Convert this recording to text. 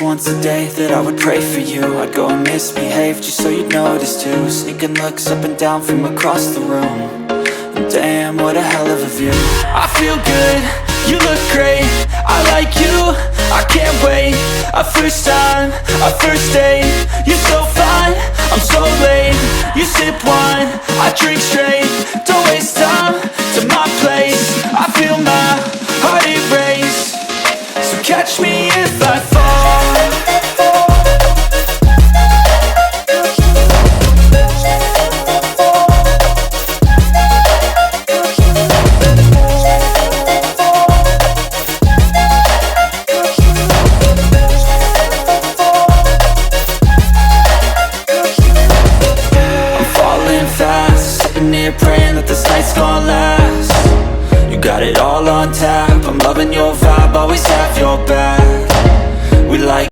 once a day that I would pray for you. I'd go and misbehave just so you'd notice too. Sneaking looks up and down from across the room. And damn, what a hell of a view. I feel good, you look great, I like you, I can't wait. A first time, a first date, you're so fine, I'm so late. You sip wine, I drink straight. Don't waste time to my place. I feel my heart erase. So catch me if I fall. Praying that this night's gonna last. You got it all on tap, I'm loving your vibe, always have your back. We like